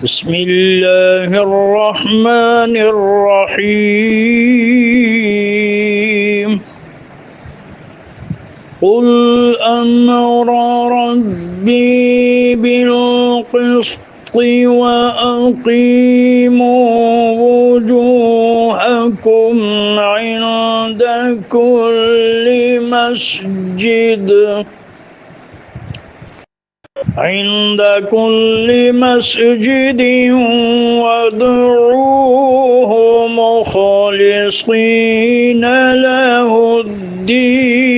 بسم الله الرحمن الرحيم قل أمر ربي بالقسط وأقيموا وجوهكم عند كل مسجد وادعوه مخلصين له الدين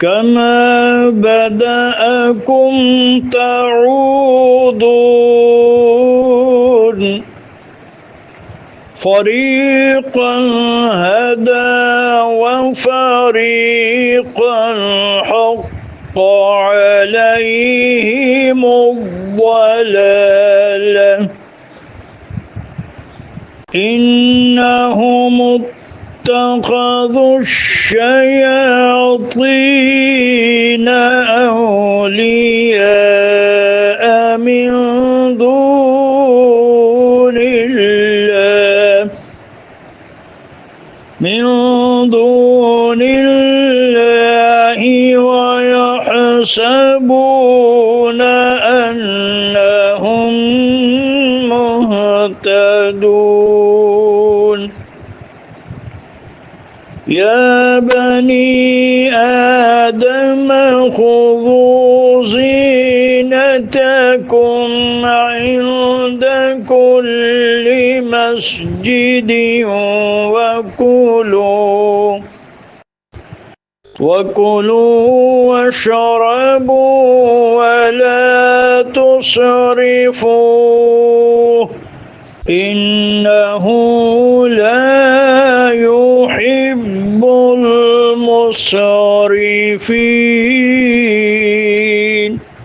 كما بدأكم تعودون فريقا هدى وفريقا حق عليهم الضلالة إنهم اتخذوا الشياطين أولياء من دون الله ويحسبون أنهم مهتدون يا بني آدم خذوا زينتكم عند كل مسجد وكلوا واشربوا ولا تسرفوا إنه لا يحب المسرفين.